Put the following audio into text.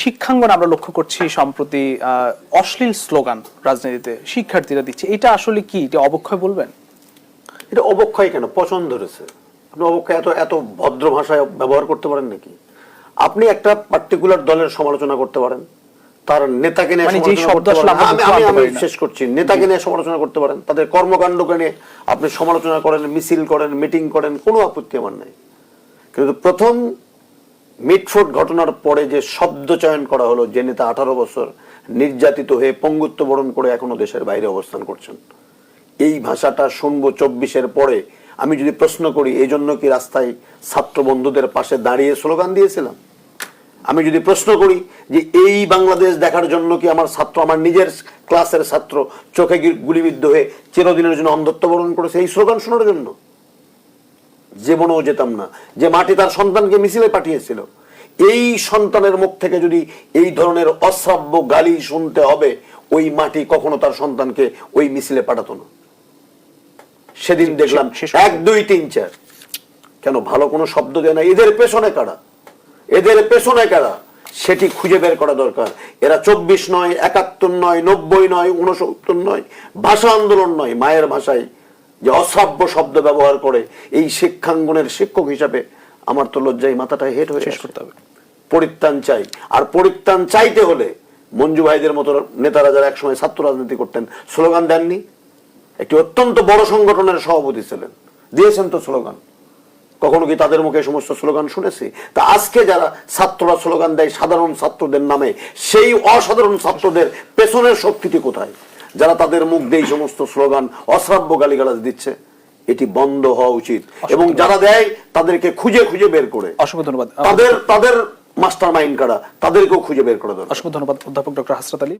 শিক্ষাঙ্গন আমরা লক্ষ্য করছি সম্প্রতি অশ্লীল স্লোগান রাজনীতিতে শিক্ষার্থীরা দিচ্ছে, এটা আসলে কি, এটা অবক্ষয় বলবেন? এটা অবক্ষয় কেন, পছন্দ ধরেছে। আপনি অবক্ষয় এত এত ভদ্র ভাষায় ব্যবহার করতে পারেন নাকি? আপনি একটা পার্টিকুলার দলের সমালোচনা করতে পারেন, তার নেতাকে নিয়ে সমালোচনা করতে পারেন। আমি শেষ করছি, নেতাকে নিয়ে সমালোচনা করতে পারেন, তাদের কর্মকাণ্ডকে নিয়ে আপনি সমালোচনা করেন, মিছিল করেন, মিটিং করেন, কোনো আপত্তি আমার নাই। কিন্তু প্রথম মিটফোর্ড ঘটনার পরে যে শব্দ চয়ন করা হলো, যে নেতা 18 বছর নির্যাতিত হয়ে পঙ্গুত্ব বরণ করে এখনো দেশের বাইরে অবস্থান করছেন, এই ভাষাটা শুনবো 24-এর পরে। আমি যদি প্রশ্ন করি, এই জন্য কি রাস্তায় ছাত্র বন্ধুদের পাশে দাঁড়িয়ে স্লোগান দিয়েছিলাম? আমি যদি প্রশ্ন করি যে এই বাংলাদেশ দেখার জন্য কি আমার ছাত্র, আমার নিজের ক্লাসের ছাত্র চোখে গুলিবিদ্ধ হয়ে চিরদিনের জন্য অন্ধত্ব বরণ করেছে এই স্লোগান শোনার জন্য? জীবনেও যেতাম না। যে মাটি তার সন্তানকে মিছিলে পাঠিয়েছিল, এই সন্তানের মুখ থেকে যদি এই ধরনের অশ্রাব্য গালি শুনতে হবে, ওই মাটি কখনো তার সন্তানকে ওই মিছিলে পাঠাতো না। সেদিন দেখলাম 1, 2, 3, 4 কেন ভালো কোনো শব্দ দেয় না? এদের পেছনে কারা, এদের পেছনে কারা, সেটি খুঁজে বের করা দরকার। এরা 24 নয়, 71 নয়, 90 নয়, 69 নয়, ভাষা আন্দোলন নয়, মায়ের ভাষায় যে অশ্রাব্য শব্দ ব্যবহার করে, এই শিক্ষাঙ্গনের শিক্ষক হিসাবে আমার তো লজ্জায় মাথাটা হেট হয়ে শেষ করতে হবে। পরিত্রাণ চাই। আর পরিত্রাণ চাইতে হলে মঞ্জু ভাইদের মতো নেতারা যারা একসময় ছাত্র রাজনীতি করতেন, স্লোগান দেননি? একটি অত্যন্ত বড় সংগঠনের সভাপতি ছিলেন, দিয়েছেন তো স্লোগান। কখনো কি তাদের মুখে সমস্ত স্লোগান শুনেছি? তা আজকে যারা ছাত্ররা স্লোগান দেয় সাধারণ ছাত্রদের নামে, সেই অসাধারণ ছাত্রদের পেছনের শক্তিটি কোথায়, যারা তাদের মুখ দিয়ে এই সমস্ত স্লোগান, অশ্রাব্য গালিগালাজ দিচ্ছে? এটি বন্ধ হওয়া উচিত। এবং যারা দেয় তাদেরকে খুঁজে খুঁজে বের করে, অসংখ্য ধন্যবাদ, তাদের মাস্টার মাইন্ড কারা, তাদেরকেও খুঁজে বের করে দরকার। অসংখ্য ধন্যবাদ অধ্যাপক ডক্টর হাসরাত আলী।